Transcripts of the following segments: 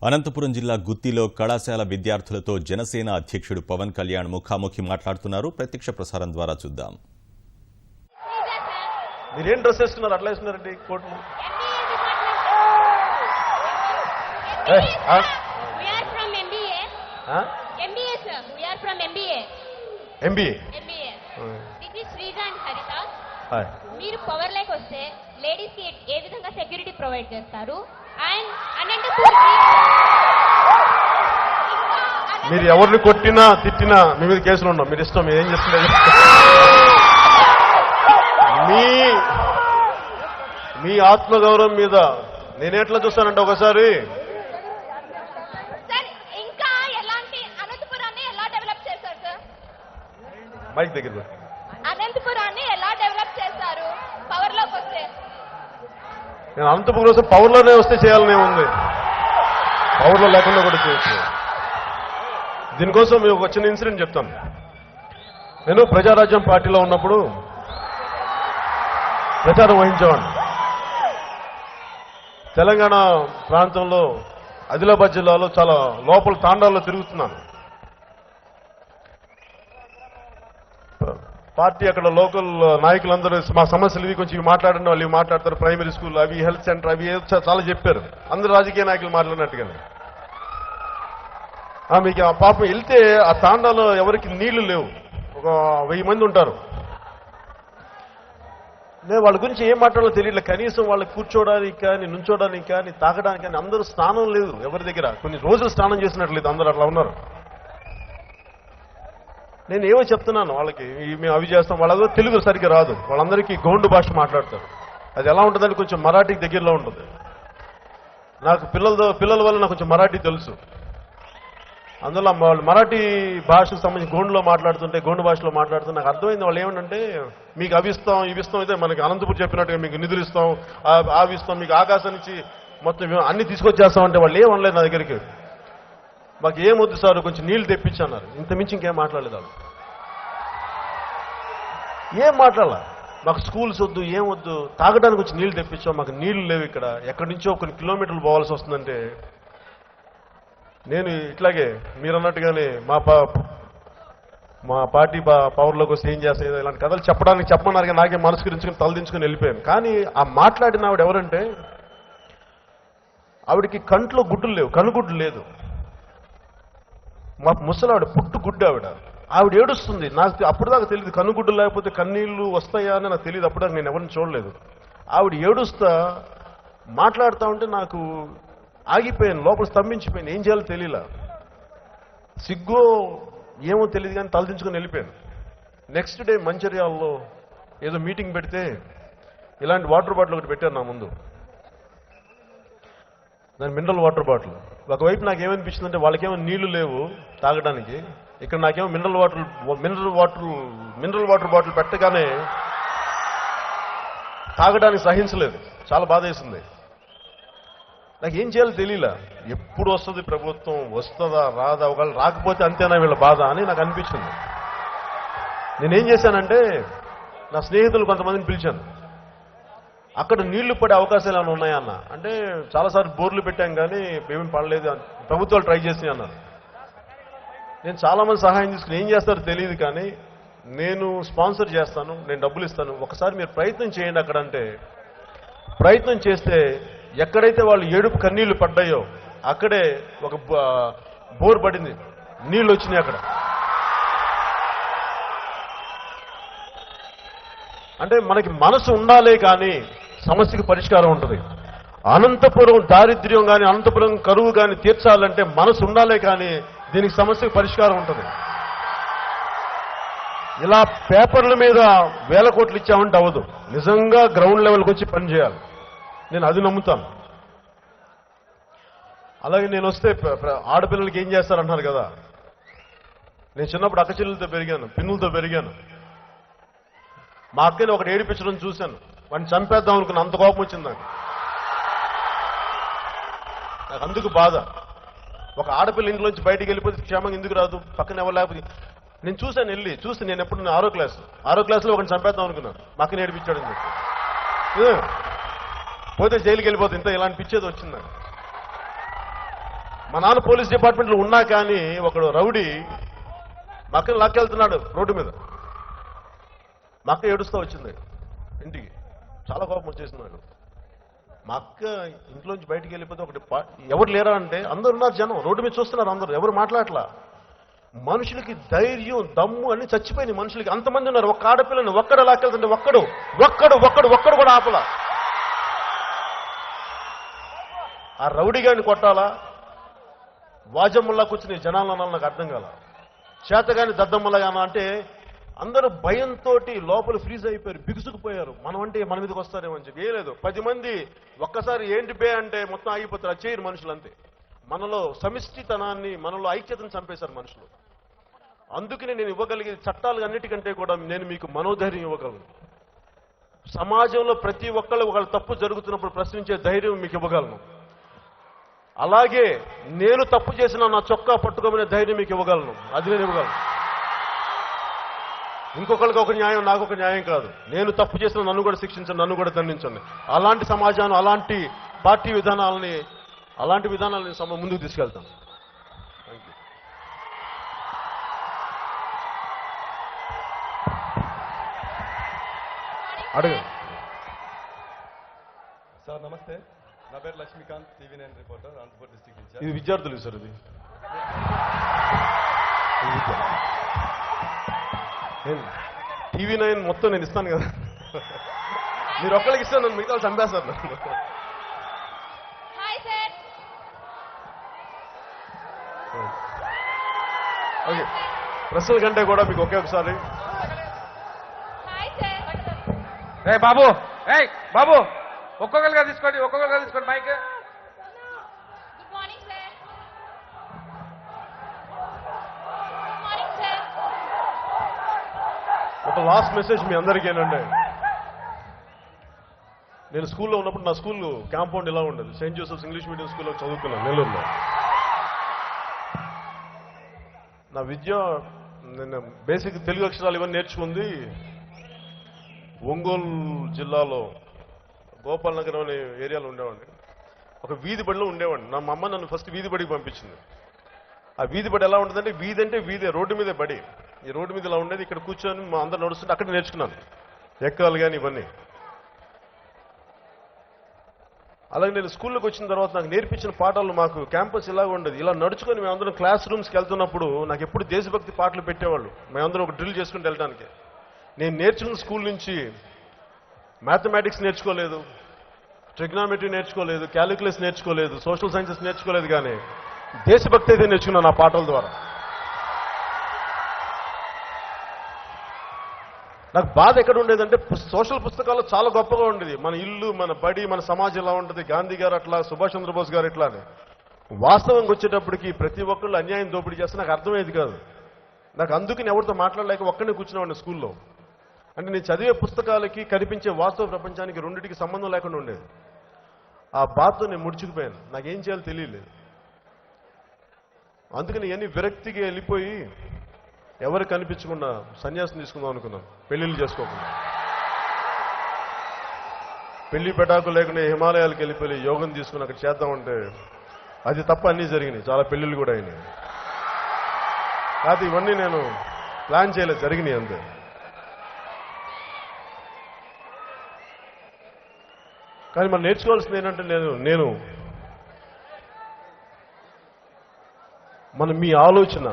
అనంతపురం జిల్లా గుత్తిలో కళాశాల విద్యార్థులతో జనసేన అధ్యక్షుడు పవన్ కళ్యాణ్ ముఖాముఖి మాట్లాడుతున్నారు. ప్రత్యక్ష ప్రసారం ద్వారా చూద్దాం. మీరేం డ్రెస్ వేస్తున్నారు, అట్లా వేస్తున్నారండి కోట్లు? మీరు పవర్ లేక్ వస్తే లేడీస్ కి ఏ విధంగా సెక్యూరిటీ ప్రొవైడ్ చేస్తారు? మీరు ఎవరిని కొట్టినా తిట్టినా మీ మీద కేసులు ఉన్నాం. మీరు ఇష్టం, మీరు ఏం చేస్తున్నారు? మీ ఆత్మగౌరవం మీద నేను ఎట్లా చూస్తానంటే ఒకసారి ఇంకా ఎలాంటి అనంతపురాన్ని ఎలా డెవలప్ చేశారు సార్? మైక్ దగ్గర అనంతపురాన్ని ఎలా డెవలప్ చేశారు పవర్ లోకి వస్తే? నేను అనంతపురం కోసం పవర్లోనే వస్తే చేయాలనే ఉంది, పవర్లో లేకుండా కూడా చేయొచ్చు. దీనికోసం మీకు ఒక చిన్న ఇన్సిడెంట్ చెప్తాను. నేను ప్రజారాజ్యం పార్టీలో ఉన్నప్పుడు ప్రచారం వహించేవాడిని. తెలంగాణ ప్రాంతంలో ఆదిలాబాద్ జిల్లాలో చాలా లోపల తాండాల్లో తిరుగుతున్నాను. పార్టీ అక్కడ లోకల్ నాయకులందరూ మా సమస్యలు ఇవి కొంచెం మాట్లాడిన వాళ్ళు ఇవి మాట్లాడతారు. ప్రైమరీ స్కూల్ అవి, హెల్త్ సెంటర్ అవి చాలా చెప్పారు. అందరూ రాజకీయ నాయకులు మాట్లాడినట్టుగానే. మీకు ఆ పాపం వెళ్తే ఆ తాండాలో ఎవరికి నీళ్లు లేవు, ఒక 1000 మంది ఉంటారు. నేను వాళ్ళ గురించి ఏం మాట్లాడాలో తెలియట్లే. కనీసం వాళ్ళకి కూర్చోడానికి కానీ, నుంచోడానికి కానీ, తాగడానికి కానీ అందరూ స్నానం లేదు ఎవరి దగ్గర. కొన్ని రోజులు స్నానం చేసినట్లేదు, అందరూ అట్లా ఉన్నారు. నేను ఏమో చెప్తున్నాను వాళ్ళకి, మేము అవి చేస్తాం. వాళ్ళతో తెలుగు సరిగ్గా రాదు, వాళ్ళందరికీ గోండు భాష మాట్లాడతారు. అది ఎలా ఉంటుందని కొంచెం మరాఠీకి దగ్గరలో ఉంటుంది. నాకు పిల్లల వల్ల నాకు కొంచెం మరాఠీ తెలుసు. అందులో వాళ్ళు మరాఠీ భాషకు సంబంధించి గోండులో మాట్లాడుతుంటే, గోండు భాషలో మాట్లాడుతుంటే నాకు అర్థమైంది వాళ్ళు ఏమంటే, మీకు అవి ఇస్తాం ఇవి ఇస్తాం, అయితే మనకి అనంతపురం చెప్పినట్టుగా మీకు నిధులు ఇస్తాం, అవి ఇస్తాం, మీకు ఆకాశం నుంచి మొత్తం అన్ని తీసుకొచ్చేస్తామంటే వాళ్ళు ఏమనలేదు నా దగ్గరికి. మాకు ఏమొద్దు సార్, కొంచెం నీళ్లు తెప్పించన్నారు. ఇంత మించి ఇంకేం మాట్లాడలేదు వాళ్ళు. ఏం మాట్లాడాల, మాకు స్కూల్స్ వద్దు, ఏం వద్దు, తాగడానికి వచ్చి నీళ్లు తెప్పించాం, మాకు నీళ్లు లేవు ఇక్కడ, ఎక్కడి నుంచో కొన్ని కిలోమీటర్లు పోవాల్సి వస్తుందంటే. నేను ఇట్లాగే మీరు అన్నట్టుగానే మా పార్టీ పవర్లోకి వస్తే ఏం చేస్తాయి ఇలాంటి కథలు చెప్పమన్నారు. కానీ నాకే మనసు గురించి తలదించుకొని వెళ్ళిపోయాను. కానీ ఆ మాట్లాడిన ఆవిడ ఎవరంటే, ఆవిడకి కంట్లో గుడ్డులు లేవు, కనుగుడ్లు లేదు. మా ముసలావిడ పుట్టుగుడ్డు ఆవిడ ఏడుస్తుంది. నాకు అప్పటిదాకా తెలియదు కనుగుడ్డు లేకపోతే కన్నీళ్లు వస్తాయా అని నాకు తెలియదు. అప్పటిదాకా నేను ఎవరిని చూడలేదు. ఆవిడ ఏడుస్తా మాట్లాడుతూ ఉంటే నాకు ఆగిపోయాను, లోపల స్తంభించిపోయాను. ఏం చేయాలో తెలియలా, సిగ్గో ఏమో తెలియదు కానీ తలదించుకొని వెళ్ళిపోయాను. నెక్స్ట్ డే మంచిర్యాలలో ఏదో మీటింగ్ పెడితే ఇలాంటి వాటర్ బాటిల్ ఒకటి పెట్టారు నా ముందు. దాని మినరల్ వాటర్ బాటిల్. ఒకవైపు నాకేమనిపించిందంటే, వాళ్ళకేమో నీళ్లు లేవు తాగడానికి, ఇక్కడ నాకేమో మినరల్ వాటర్ బాటిల్ పెట్టగానే తాగడానికి సహించలేదు. చాలా బాధ వేసింది. నాకు ఏం చేయాలో తెలియలా. ఎప్పుడు వస్తుంది ప్రభుత్వం, వస్తుందా రాదా, ఒకవేళ రాకపోతే అంతేనా వీళ్ళ బాధ అని నాకు అనిపించింది. నేనేం చేశానంటే, నా స్నేహితులు కొంతమందిని పిలిచాను. అక్కడ నీళ్లు పడే అవకాశాలు ఏమైనా ఉన్నాయా అన్న అంటే, చాలాసార్లు బోర్లు పెట్టాం కానీ ఏమేమి పడలేదు, ప్రభుత్వాలు ట్రై చేసి అన్నారు. నేను చాలామంది సహాయం తీసుకుని ఏం చేస్తారో తెలియదు కానీ నేను స్పాన్సర్ చేస్తాను, నేను డబ్బులు ఇస్తాను, ఒకసారి మీరు ప్రయత్నం చేయండి అక్కడ అంటే. ప్రయత్నం చేస్తే ఎక్కడైతే వాళ్ళు ఏడుపు కన్నీళ్లు పడ్డాయో అక్కడే ఒక బోర్ పడింది, నీళ్లు వచ్చినాయి అక్కడ. అంటే మనకి మనసు ఉండాలే కానీ సమస్యకి పరిష్కారం ఉంటుంది. అనంతపురం దారిద్ర్యం కానీ, అనంతపురం కరువు కానీ తీర్చాలంటే మనసు ఉండాలే కానీ దీనికి సమస్యకు పరిష్కారం ఉంటుంది. ఇలా పేపర్ల మీద వేల కోట్లు ఇచ్చామంటే అవ్వదు. నిజంగా గ్రౌండ్ లెవెల్కి వచ్చి పనిచేయాలి. నేను అది నమ్ముతాను. అలాగే నేను వస్తే ఆడపిల్లలకి ఏం చేస్తారంటున్నారు కదా, నేను చిన్నప్పుడు అక్క చెల్లెలతో పెరిగాను, పిన్నులతో పెరిగాను. మా అక్కని ఒకటి ఏడిపించడం చూశాను, వాడిని చంపేద్దాం అనుకున్న, అంత కోపం వచ్చింది నాకు అందుకు బాధ. ఒక ఆడపిల్ల ఇంట్లోంచి బయటికి వెళ్ళిపోతే క్షేమంగా ఎందుకు రాదు, పక్కన ఎవరు లేకపోతే. నేను చూశాను, వెళ్ళి చూస్తే నేను ఎప్పుడు 6వ క్లాస్లో ఒకరిని చంపేద్దాం అనుకున్నాను, మా అక్కని ఏడిపించాడు అని చెప్పి. పోతే జైలుకి వెళ్ళిపోతే ఇంత ఇలాంటి పిచ్చేది వచ్చింది నాకు. మా నాన్న పోలీస్ డిపార్ట్మెంట్లో ఉన్నా కానీ ఒకడు రౌడీ మా అక్కని లాక్కెళ్తున్నాడు రోడ్డు మీద. మా అక్క ఏడుస్తూ వచ్చింది ఇంటికి, చాలా కోపం వచ్చేసింది నాకు. మా అక్క ఇంట్లోంచి బయటికి వెళ్ళిపోతే ఒకటి ఎవరు లేరా అంటే అందరు ఉన్నారు, జనం రోడ్డు మీద చూస్తున్నారు, అందరూ ఎవరు మాట్లాడలా. మనుషులకి ధైర్యం దమ్ము అన్ని చచ్చిపోయినాయి మనుషులకి. అంతమంది ఉన్నారు, ఒక్క ఆడపిల్లని ఒక్కడు లాక్కెళ్తుంటే ఒక్కడు ఒక్కడు ఒక్కడు ఒక్కడు కూడా ఆపలా. ఆ రౌడీ గారిని కొట్టాలా, వాజమ్మల్లా కూర్చుని జనాలు అనాలి నాకు అర్థం కాల. చేతగాని దద్దమ్మలాగానా అంటే అందరూ భయంతో లోపల ఫ్రీజ్ అయిపోయారు, బిగుసుకుపోయారు. మనం అంటే మన మీదకి వస్తారేమో అని చెప్పి. ఏ లేదు, 10 మంది ఒక్కసారి ఏంటి బే అంటే మొత్తం ఆగిపోతారు. అది చేయరు మనుషులు అంతే. మనలో సమిష్టితనాన్ని, మనలో ఐక్యతను చంపేశారు మనుషులు. అందుకనే నేను ఇవ్వగలిగే చట్టాలు అన్నిటికంటే కూడా నేను మీకు మనోధైర్యం ఇవ్వగలను. సమాజంలో ప్రతి ఒక్కళ్ళు ఒకళ్ళు తప్పు జరుగుతున్నప్పుడు ప్రశ్నించే ధైర్యం మీకు ఇవ్వగలను. అలాగే నేను తప్పు చేసిన నా చొక్కా పట్టుకోమనే ధైర్యం మీకు ఇవ్వగలను, అది నేను ఇవ్వగలను. ఇంకొకరికి ఒక న్యాయం, నాకు ఒక న్యాయం కాదు. నేను తప్పు చేసిన నన్ను కూడా శిక్షించండి, నన్ను కూడా దండించండి. అలాంటి సమాజాన్ని, అలాంటి పార్టీ విధానాలని, అలాంటి విధానాలని ముందుకు తీసుకెళ్తాను. అడగ సార్ నమస్తే, నా పేరు Lakshmikanth, TV9 reporter, Anantapuram district నుంచి. ఇది విద్యార్థులు సార్, ఇది TV9 మొత్తం నేను ఇస్తాను కదా, మీరు ఒక్కరికి ఇస్తాను, మిగతా చంపేస్తారు. Hi sir. ఓకే, ప్రశ్నల కంటే కూడా మీకు ఒకే ఒకసారి. Hi sir. ఏ బాబు, బాబు ఒక్కొక్కరుగా తీసుకోండి mike. Good morning sir. Good morning sir. ఒక లాస్ట్ మెసేజ్ మీ అందరికీ ఏంటంటే, నేను స్కూల్లో ఉన్నప్పుడు నా స్కూల్ కాంపౌండ్ ఇలా ఉండదు. సెయింట్ జోసెఫ్స్ ఇంగ్లీష్ మీడియం స్కూల్లో చదువుకున్నాను నెల్లూరులో. నా విద్య, నేను బేసిక్ తెలుగు అక్షరాలు ఇవన్నీ నేర్చుకుంది ఒంగోలు జిల్లాలో గోపాల్ నగరం అనే ఏరియాలో ఉండేవాడిని. ఒక వీధి బడిలో ఉండేవాడిని. మా అమ్మ నన్ను ఫస్ట్ వీధి బడికి పంపించింది. ఆ వీధి బడి ఎలా ఉంటుందంటే, వీధి అంటే వీధే, రోడ్డు మీదే బడి. ఈ రోడ్డు మీద ఇలా ఉండేది. ఇక్కడ కూర్చొని మా అందరు నడుస్తుంటే అక్కడ నేర్చుకున్నాను ఎక్కాలు కానీ ఇవన్నీ. అలాగే నేను స్కూల్లోకి వచ్చిన తర్వాత నాకు నేర్పించిన పాఠాలు, మాకు క్యాంపస్ ఇలాగ ఉండేది. ఇలా నడుచుకొని మేమందరం క్లాస్ రూమ్స్కి వెళ్తున్నప్పుడు నాకు ఎప్పుడు దేశభక్తి పాటలు పెట్టేవాళ్ళు. మేమందరం ఒక డ్రిల్ చేసుకుని వెళ్ళడానికి. నేను నేర్చుకున్న స్కూల్ నుంచి మ్యాథమెటిక్స్ నేర్చుకోలేదు, ట్రిగ్నామెట్రీ నేర్చుకోలేదు, క్యాలిక్యులస్ నేర్చుకోలేదు, సోషల్ సైన్సెస్ నేర్చుకోలేదు, కానీ దేశభక్తి అయితే నేర్చుకున్నాను ఆ పాటల ద్వారా. నాకు బాధ ఎక్కడ ఉండేదంటే, సోషల్ పుస్తకాలు చాలా గొప్పగా ఉండేది. మన ఇల్లు, మన బడి, మన సమాజం ఎలా ఉంటుంది, గాంధీ గారు అట్లా, సుభాష్ చంద్రబోస్ గారు ఇట్లా అని. వాస్తవంగా వచ్చేటప్పటికి ప్రతి ఒక్కళ్ళు అన్యాయం దోపిడీ చేస్తే నాకు అర్థమయ్యేది కాదు. నాకు అందుకని ఎవరితో మాట్లాడలేక ఒక్కడిని కూర్చునేవాడిని స్కూల్లో. అంటే నేను చదివే పుస్తకాలకి కనిపించే వాస్తవ ప్రపంచానికి రెండింటికి సంబంధం లేకుండా ఉండేది. ఆ బాధతో నేను ముడుచుకుపోయాను. నాకేం చేయాలో తెలియలేదు. అందుకని ఇవన్నీ విరక్తికి వెళ్ళిపోయి ఎవరు కనిపించకుండా సన్యాసం తీసుకుందాం అనుకున్నాను, పెళ్లిళ్ళు చేసుకోకుండా. పెళ్లి పెటాకు లేకుండా హిమాలయాలకు వెళ్ళిపోయి యోగం తీసుకుని అక్కడ చేద్దామంటే అది తప్ప అన్నీ జరిగినాయి. చాలా పెళ్లిళ్ళు కూడా అయినాయి. కాదు, ఇవన్నీ నేను ప్లాన్ చేయలేదు, జరిగినాయి అంతే. కానీ మనం నేర్చుకోవాల్సింది ఏంటంటే, నేను మీ ఆలోచన,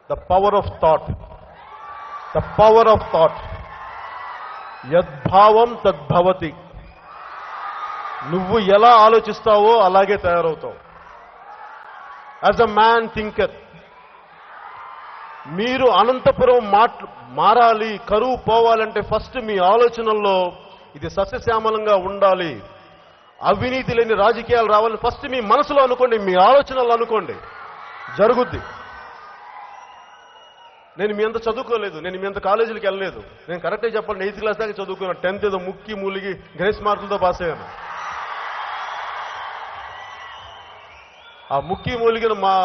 ద పవర్ ఆఫ్ థాట్, యద్భావం తద్భవతి. నువ్వు ఎలా ఆలోచిస్తావో అలాగే తయారవుతావు. As a man thinker. మీరు అనంతపురం మారాలి, కరువు పోవాలంటే ఫస్ట్ మీ ఆలోచనల్లో ఇది సస్యశ్యామలంగా ఉండాలి, అవినీతి లేని రాజకీయాలు రావాలని ఫస్ట్ మీ మనసులో అనుకోండి, మీ ఆలోచనలు అనుకోండి, జరుగుద్ది. నేను మీ అంత చదువుకోలేదు, నేను మీ అంత కాలేజీలకు వెళ్ళలేదు. నేను కరెక్ట్గా చెప్పాలి, 8th క్లాస్ దాకా చదువుకున్నాను. 10th ఏదో ముక్కి మూలిగి గ్రేస్ మార్కులతో పాస్ అయ్యాను. ఆ ముక్కి మూలిగిన మా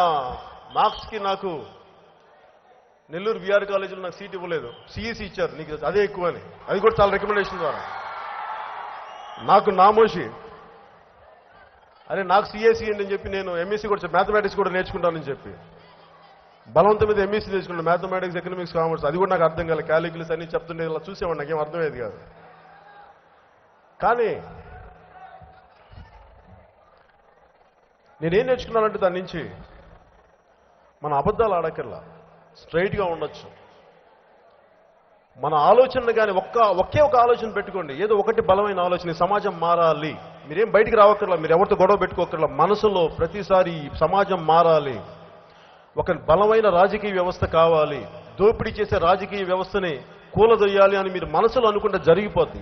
మార్క్స్కి నాకు నెల్లూరు విఆర్ కాలేజీలో నాకు సీట్ ఇవ్వలేదు. సిఈసి ఇచ్చారు, నీకు అదే ఎక్కువ అని. అది కూడా చాలా రికమెండేషన్ ద్వారా. నాకు నామోషి అరే నాకు సిఎస్సి అని చెప్పి నేను ఎంఎస్సీ కూడా మ్యాథమెటిక్స్ కూడా నేర్చుకుంటానని చెప్పి బలవంతం మీద ఎంఎస్సీ నేర్చుకున్నాను, మ్యాథమెటిక్స్, ఎకనామిక్స్, కామర్స్. అది కూడా నాకు అర్థం కాలేదు. క్యాలిక్యులస్ అన్ని చెప్తుంటే ఇలా చూసేవాడు, నాకేం అర్థమయ్యేది కాదు. కానీ నేనేం నేర్చుకున్నానంటే దాని నుంచి మన అబద్ధాలు ఆడక్కర్లా, స్ట్రైట్గా ఉండొచ్చు. మన ఆలోచనలు కానీ ఒకే ఒక ఆలోచన పెట్టుకోండి, ఏదో ఒకటి బలమైన ఆలోచన. సమాజం మారాలి, మీరేం బయటికి రావక్కర్లా, మీరు ఎవరితో గొడవ పెట్టుకోకర్లా. మనసులో ప్రతిసారి ఈ సమాజం మారాలి, ఒక బలమైన రాజకీయ వ్యవస్థ కావాలి, దోపిడీ చేసే రాజకీయ వ్యవస్థని కూలదొయ్యాలి అని మీరు మనసులో అనుకుంటే జరిగిపోద్ది.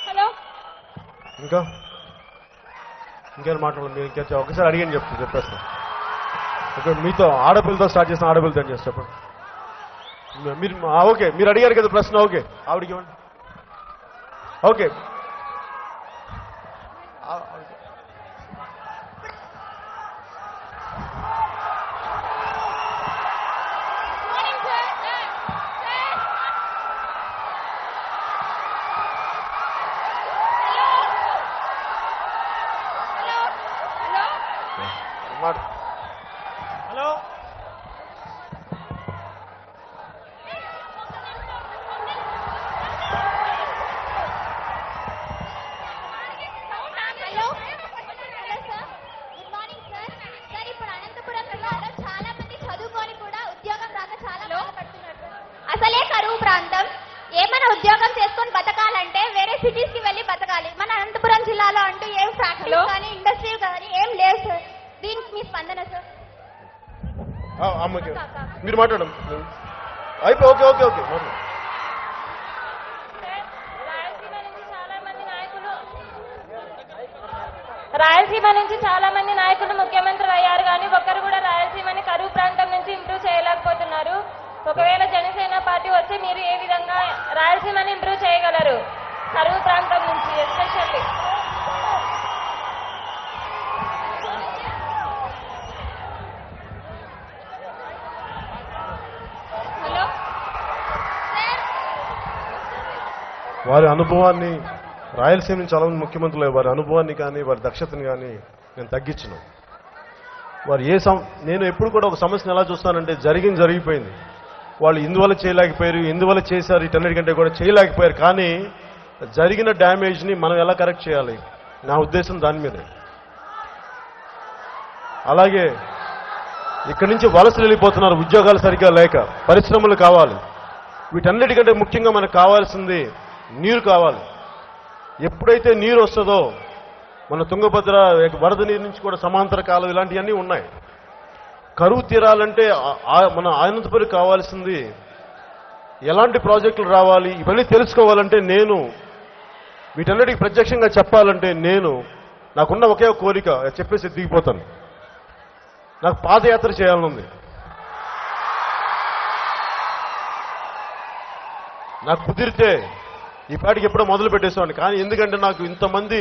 హలో, ఇంకేం మాట్లాడాలి మీరు? ఇంకా ఒకసారి అడిగని చెప్పేస్తాను. ఓకే, మీతో ఆడపిల్లతో స్టార్ట్ చేస్తాను, ఆడపిల్లతో అని చేసి చెప్పండి. మీరు ఓకే, మీరు అడిగారు కదా ప్రశ్న. ఓకే, ఆవిడకి ఇవ్వండి. Okay, morning sir. Hello, hello sir, good morning sir. Sir, ఇప్పుడు అనంతపురం జిల్లాలో చాలా మంది చదువుకొని కూడా ఉద్యోగం రాక చాలా బాధపడుతున్నారు సార్. అసలే కరువు ప్రాంతం, ఏమైనా ఉద్యోగం చేసుకొని బతకాలంటే వేరే సిటీస్ కి వెళ్ళి బతకాలి. మన అనంతపురం జిల్లాలో అంటూ ఏం ఫ్యాక్టరీ కానీ ఇండస్ట్రీ కానీ ఏం లేదు సార్. దీనికి మీ స్పందన సార్? అమ్మకి మీరు మాట్లాడడం అయిపోయి. ఓకే ఓకే ఓకే మాట్లాడు. రాయలసీమ నుంచి చాలా మంది నాయకులు ముఖ్యమంత్రులు అయ్యారు, కానీ ఒక్కరు కూడా రాయలసీమని కరువు ప్రాంతం నుంచి ఇంప్రూవ్ చేయలేకపోతున్నారు. ఒకవేళ జనసేన పార్టీ వస్తే మీరు ఏ విధంగా రాయలసీమని ఇంప్రూవ్ చేయగలరు, కరువు ప్రాంతం నుంచి ఎస్పెషల్లీ? హలో సార్, వారి అనుభవాన్ని, రాయలసీమ నుంచి చాలా మంది ముఖ్యమంత్రులు వారి అనుభవాన్ని కానీ వారి దక్షతని కానీ నేను తగ్గించను. వారు నేను ఎప్పుడు కూడా ఒక సమస్యను ఎలా చూస్తానంటే జరిగిపోయింది. వాళ్ళు ఇందువల్ల చేయలేకపోయారు, ఇందువల్ల చేశారు, ఇటన్నిటికంటే కూడా చేయలేకపోయారు. కానీ జరిగిన డ్యామేజ్ని మనం ఎలా కరెక్ట్ చేయాలి, నా ఉద్దేశం దాని మీదే. అలాగే ఇక్కడి నుంచి వలసలు వెళ్ళిపోతున్నారు, ఉద్యోగాలు సరిగ్గా లేక, పరిశ్రమలు కావాలి. వీటన్నిటికంటే ముఖ్యంగా మనకు కావాల్సింది నీరు కావాలి. ఎప్పుడైతే నీరు వస్తుందో మన తుంగభద్ర వరద నీరు నుంచి కూడా సమాంతర కాలం ఇలాంటివన్నీ ఉన్నాయి. కరువు తీరాలంటే మన అనంతపురం కావాల్సింది ఎలాంటి ప్రాజెక్టులు రావాలి, ఇవన్నీ తెలుసుకోవాలంటే నేను వీటన్నిటికీ ప్రత్యక్షంగా చెప్పాలంటే నాకున్న ఒకే కోరిక చెప్పేసి దిగిపోతాను. నాకు పాదయాత్ర చేయాలనుంది. నాకు కుదిరితే ఈ పాటికి ఎప్పుడో మొదలు పెట్టేసేవాడిని. కానీ ఎందుకంటే నాకు ఇంతమంది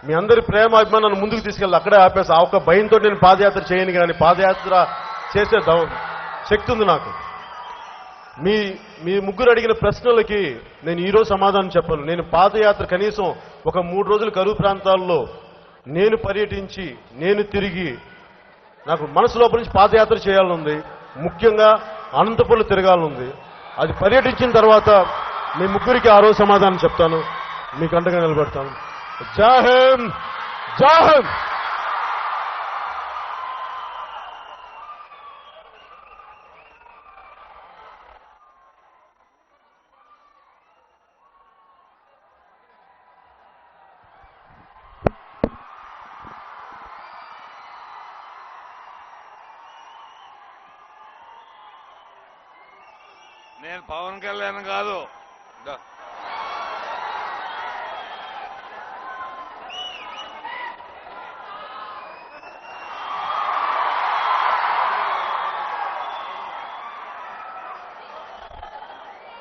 మీ అందరి ప్రేమ అభిమానాన్ని ముందుకు తీసుకెళ్ళి అక్కడే ఆపేసి ఆ ఒక్క భయంతో నేను పాదయాత్ర చేయను. కానీ పాదయాత్ర చేసే శక్తి ఉంది నాకు. మీ ముగ్గురు అడిగిన ప్రశ్నలకి నేను ఈరోజు సమాధానం చెప్పను. నేను పాదయాత్ర కనీసం ఒక 3 రోజులు కరువు ప్రాంతాల్లో నేను పర్యటించి నేను తిరిగి నాకు మనసు లోపల నుంచి పాదయాత్ర చేయాలనుంది. ముఖ్యంగా అనంతపురం తిరగాలనుంది. అది పర్యటించిన తర్వాత మీ ముగ్గురికి ఆ రోజు సమాధానం చెప్తాను, మీకు అండగా నిలబెడతాను. జై హింద్, జై హింద్. నేను పవన్ కళ్యాణ్ కాదు,